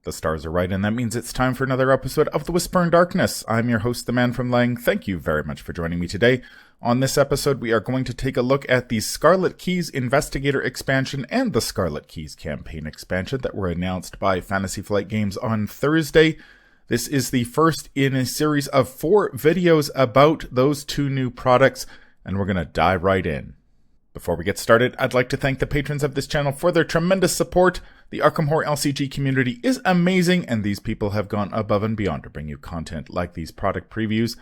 The stars are right, and that means it's time for another episode of The Whisper in Darkness. I'm your host, the Man from Lang. Thank you very much for joining me today. On this episode, we are going to take a look at the Scarlet Keys Investigator Expansion and the Scarlet Keys Campaign Expansion that were announced by Fantasy Flight Games on Thursday. This is the first in a series of 4 videos about those 2 new products, and we're going to dive right in. Before we get started, I'd like to thank the patrons of this channel for their tremendous support. The Arkham Horror LCG community is amazing, and these people have gone above and beyond to bring you content like these product previews.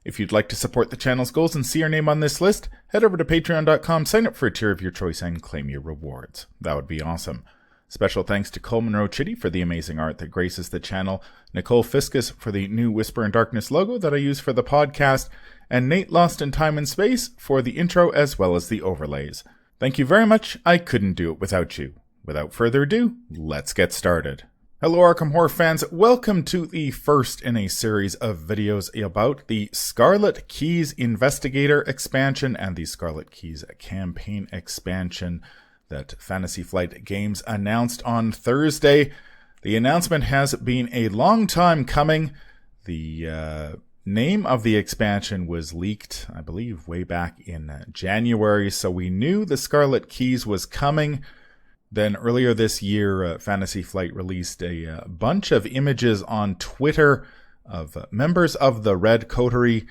If you'd like to support the channel's goals and see your name on this list, head over to patreon.com, sign up for a tier of your choice, and claim your rewards. That would be awesome. Special thanks to Cole Monroe Chitty for the amazing art that graces the channel, Nicole Fiscus for the new Whisper in Darkness logo that I use for the podcast, and Nate Lost in Time and Space for the intro as well as the overlays. Thank you very much. I couldn't do it without you. Without further ado, let's get started. Hello Arkham Horror fans, welcome to the first in a series of videos about the Scarlet Keys Investigator Expansion and the Scarlet Keys Campaign Expansion that Fantasy Flight Games announced on Thursday. The announcement has been a long time coming. The name of the expansion was leaked, I believe, way back in January, so we knew the Scarlet Keys was coming. Then earlier this year, Fantasy Flight released a bunch of images on Twitter of members of the Red Coterie,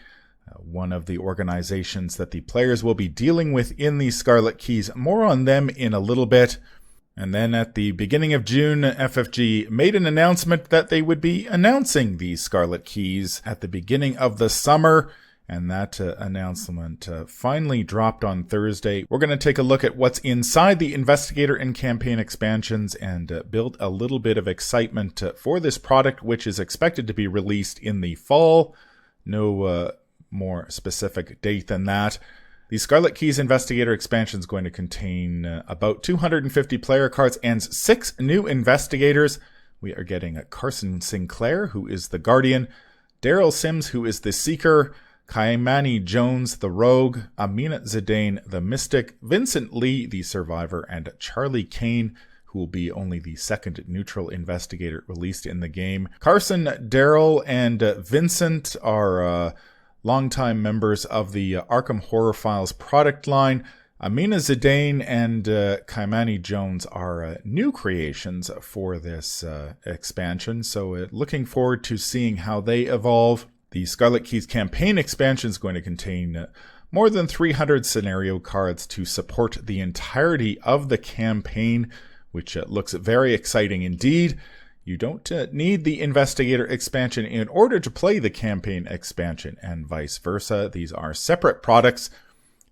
one of the organizations that the players will be dealing with in the Scarlet Keys. More on them in a little bit. And then at the beginning of June, FFG made an announcement that they would be announcing the Scarlet Keys at the beginning of the summer. And that announcement finally dropped on Thursday. We're going to take a look at what's inside the Investigator and Campaign expansions and build a little bit of excitement for this product, which is expected to be released in the fall. No more specific date than that. The Scarlet Keys Investigator Expansion is going to contain about 250 player cards and 6 new investigators. We are getting Carson Sinclair, who is the Guardian, Daryl Sims, who is the Seeker, Kaimani Jones, the Rogue, Amina Zidane, the Mystic, Vincent Lee, the Survivor, and Charlie Kane, who will be only the second neutral investigator released in the game. Carson, Daryl, and Vincent are longtime members of the Arkham Horror Files product line. Amina Zidane and Kaimani Jones are new creations for this expansion, so looking forward to seeing how they evolve. The Scarlet Keys Campaign Expansion is going to contain more than 300 scenario cards to support the entirety of the campaign, which looks very exciting indeed. You don't need the Investigator Expansion in order to play the Campaign Expansion, and vice versa. These are separate products.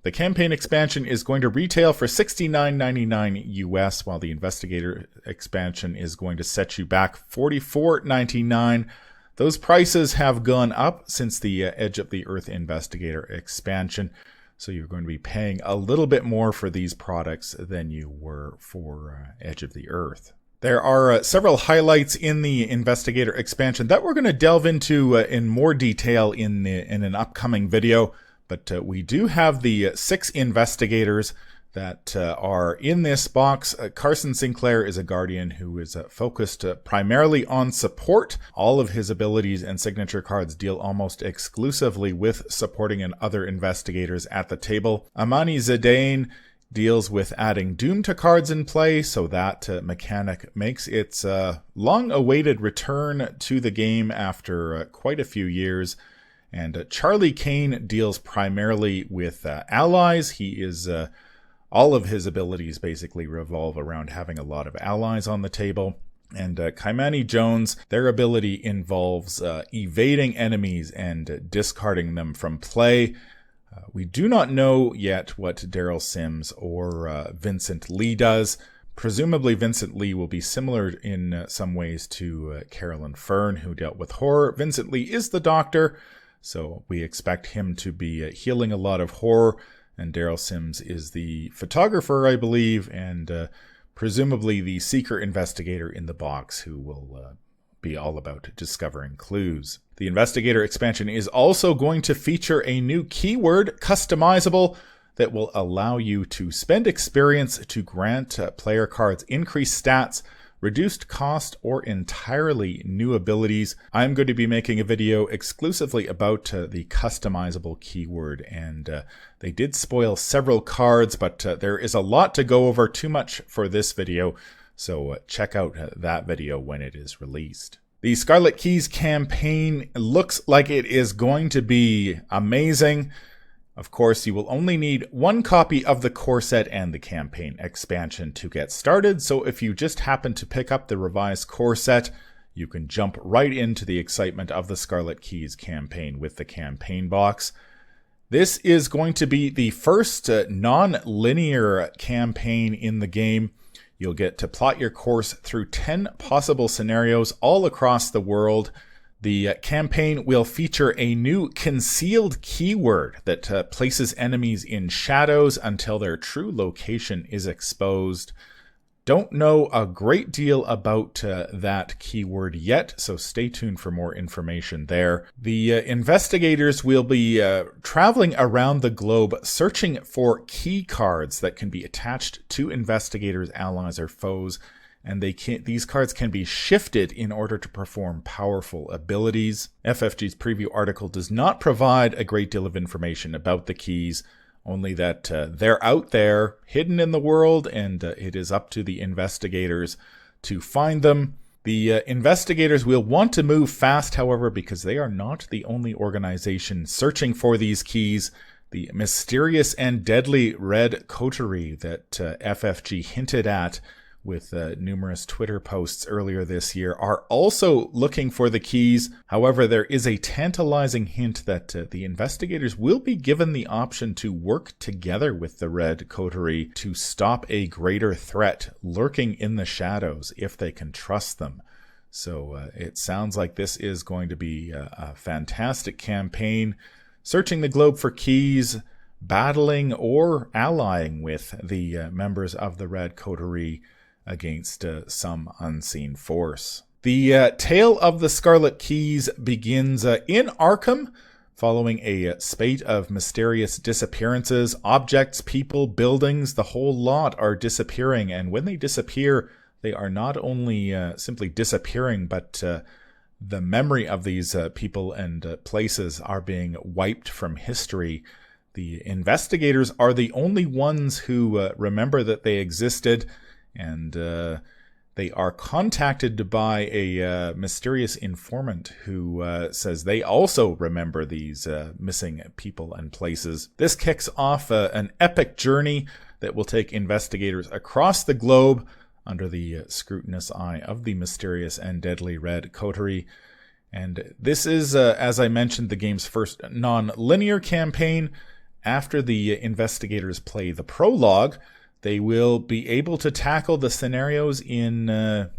The Campaign Expansion is going to retail for $69.99 US, while the Investigator Expansion is going to set you back $44.99. Those prices have gone up since the Edge of the Earth Investigator Expansion, so you're going to be paying a little bit more for these products than you were for Edge of the Earth. There are several highlights in the Investigator Expansion that we're going to delve into in more detail in an upcoming video, but we do have the 6 investigators that are in this box. Carson Sinclair is a Guardian who is focused primarily on support. All of his abilities and signature cards deal almost exclusively with supporting and other investigators at the table. Amani Zidane deals with adding Doom to cards in play, so that mechanic makes its long-awaited return to the game after quite a few years. And Charlie Kane deals primarily with allies. He is all of his abilities basically revolve around having a lot of allies on the table. And Kaimani Jones, their ability involves evading enemies and discarding them from play. We do not know yet what Daryl Sims or Vincent Lee does. Presumably Vincent Lee will be similar in some ways to Carolyn Fern, who dealt with horror. Vincent Lee is the Doctor, so we expect him to be healing a lot of horror. And Daryl Sims is the photographer, I believe, and presumably the Seeker investigator in the box, who will be all about discovering clues. The Investigator expansion is also going to feature a new keyword, customizable, that will allow you to spend experience to grant player cards increased stats reduced cost, or entirely new abilities. I'm going to be making a video exclusively about the customizable keyword, and they did spoil several cards, but there is a lot to go over, too much for this video, so check out that video when it is released. The Scarlet Keys campaign looks like it is going to be amazing. Of course, you will only need one copy of the core set and the campaign expansion to get started, so if you just happen to pick up the revised core set, you can jump right into the excitement of the Scarlet Keys campaign with the campaign box. This is going to be the first non-linear campaign in the game. You'll get to plot your course through 10 possible scenarios all across the world. The campaign will feature a new concealed keyword that places enemies in shadows until their true location is exposed. Don't know a great deal about that keyword yet, so stay tuned for more information there. The investigators will be traveling around the globe searching for key cards that can be attached to investigators, allies, or foes. And these cards can be shifted in order to perform powerful abilities. FFG's preview article does not provide a great deal of information about the keys, only that they're out there, hidden in the world, and it is up to the investigators to find them. The investigators will want to move fast, however, because they are not the only organization searching for these keys. The mysterious and deadly red coterie that FFG hinted at with numerous Twitter posts earlier this year are also looking for the keys. However, there is a tantalizing hint that the investigators will be given the option to work together with the red coterie to stop a greater threat lurking in the shadows if they can trust them. So it sounds like this is going to be a fantastic campaign, searching the globe for keys, battling or allying with the members of the red coterie against some unseen force. The tale of the Scarlet Keys begins in Arkham, following a spate of mysterious disappearances. Objects, people, buildings, the whole lot are disappearing, and when they disappear, they are not only simply disappearing, but the memory of these people and places are being wiped from history. The investigators are the only ones who remember that they existed, and they are contacted by a mysterious informant who says they also remember these missing people and places. This kicks off an epic journey that will take investigators across the globe under the scrutinous eye of the mysterious and deadly red coterie. And this is, as I mentioned, the game's first non-linear campaign. After the investigators play the prologue, they will be able to tackle the scenarios in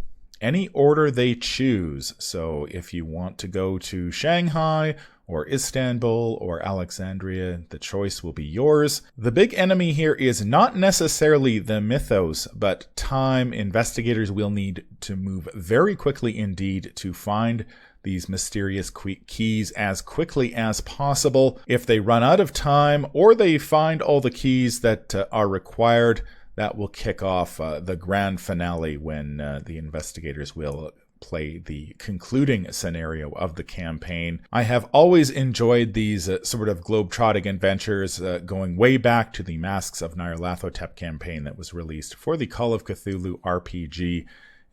any order they choose. So if you want to go to Shanghai or Istanbul or Alexandria, the choice will be yours. The big enemy here is not necessarily the mythos, but time. Investigators will need to move very quickly indeed to find these mysterious keys as quickly as possible. If they run out of time or they find all the keys that are required, that will kick off the grand finale when the investigators will play the concluding scenario of the campaign. I have always enjoyed these sort of globe-trotting adventures, going way back to the Masks of Nyarlathotep campaign that was released for the Call of Cthulhu RPG.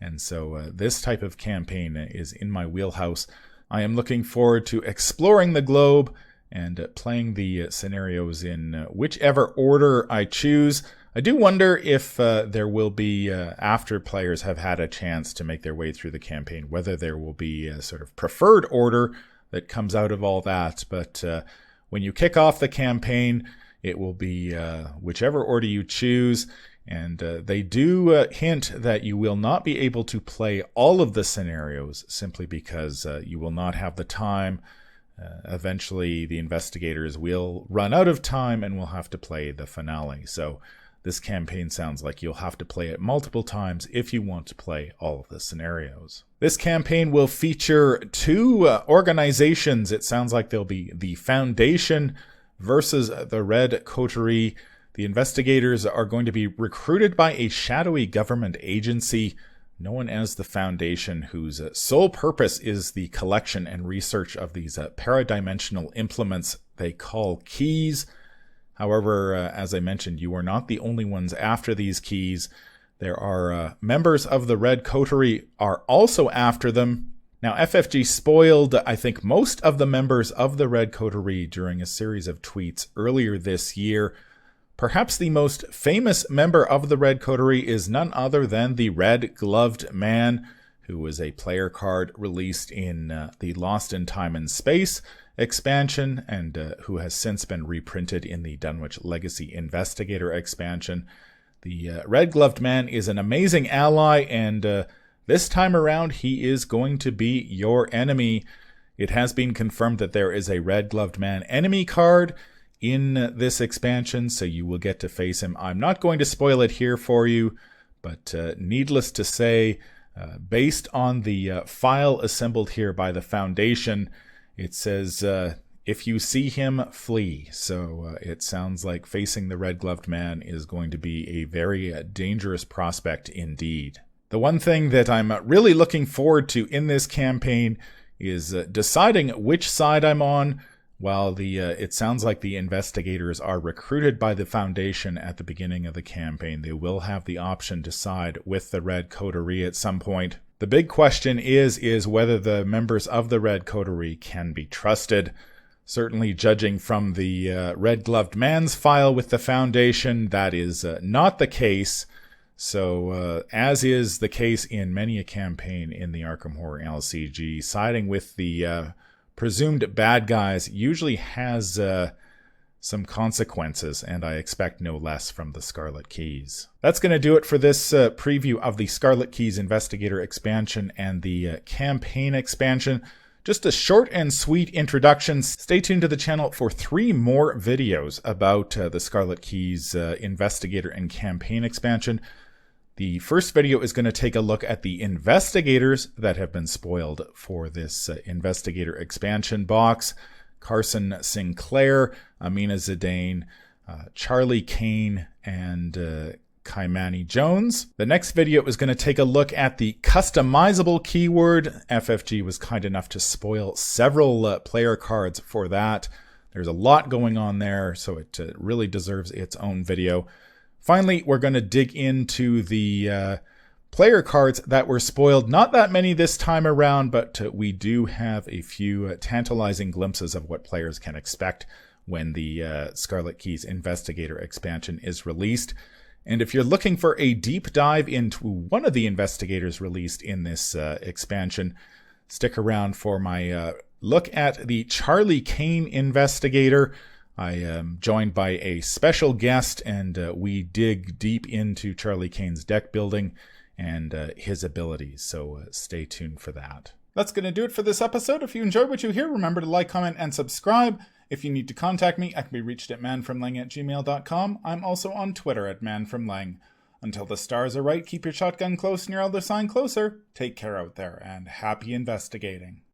And so this type of campaign is in my wheelhouse. I am looking forward to exploring the globe and playing the scenarios in whichever order I choose. I do wonder if there will be, after players have had a chance to make their way through the campaign, whether there will be a sort of preferred order that comes out of all that. But when you kick off the campaign, it will be whichever order you choose. And they do hint that you will not be able to play all of the scenarios simply because you will not have the time. Eventually, the investigators will run out of time and will have to play the finale. So this campaign sounds like you'll have to play it multiple times if you want to play all of the scenarios. This campaign will feature two organizations. It sounds like there'll be the Foundation versus the Red Coterie. The investigators are going to be recruited by a shadowy government agency known as the Foundation, whose sole purpose is the collection and research of these paradimensional implements they call keys. However, as I mentioned, you are not the only ones after these keys. There are members of the Red Coterie are also after them. Now, FFG spoiled, I think, most of the members of the Red Coterie during a series of tweets earlier this year. Perhaps the most famous member of the Red Coterie is none other than the Red Gloved Man, who was a player card released in the Lost in Time and Space expansion, and who has since been reprinted in the Dunwich Legacy Investigator expansion. The Red Gloved Man is an amazing ally, and this time around he is going to be your enemy. It has been confirmed that there is a Red Gloved Man enemy card in this expansion, so you will get to face him. I'm not going to spoil it here for you, but needless to say, based on the file assembled here by the Foundation, it says, if you see him, flee. So it sounds like facing the Red Gloved Man is going to be a very dangerous prospect indeed. The one thing that I'm really looking forward to in this campaign is deciding which side I'm on. While it sounds like the investigators are recruited by the Foundation at the beginning of the campaign, they will have the option to side with the Red Coterie at some point. The big question is whether the members of the Red Coterie can be trusted. Certainly, judging from the Red Gloved Man's file with the Foundation, that is not the case. So, as is the case in many a campaign in the Arkham Horror LCG, siding with the presumed bad guys usually has some consequences, and I expect no less from the Scarlet Keys. That's going to do it for this preview of the Scarlet Keys Investigator Expansion and the Campaign Expansion. Just a short and sweet introduction. Stay tuned to the channel for 3 more videos about the Scarlet Keys Investigator and Campaign Expansion. The first video is going to take a look at the investigators that have been spoiled for this Investigator Expansion box. Carson Sinclair, Amina Zidane, Charlie Kane, and Kaimani Jones. The next video is going to take a look at the customizable keyword. FFG was kind enough to spoil several player cards for that. There's a lot going on there, so it really deserves its own video. Finally, we're going to dig into the player cards that were spoiled. Not that many this time around, but we do have a few tantalizing glimpses of what players can expect when the Scarlet Keys Investigator expansion is released. And if you're looking for a deep dive into one of the investigators released in this expansion, stick around for my look at the Charlie Kane Investigator. I am joined by a special guest, and we dig deep into Charlie Kane's deck building and his abilities, so stay tuned for that. That's going to do it for this episode. If you enjoyed what you hear, remember to like, comment, and subscribe. If you need to contact me, I can be reached at manfromlang@gmail.com. I'm also on Twitter at manfromlang. Until the stars are right, keep your shotgun close and your other sign closer. Take care out there, and happy investigating.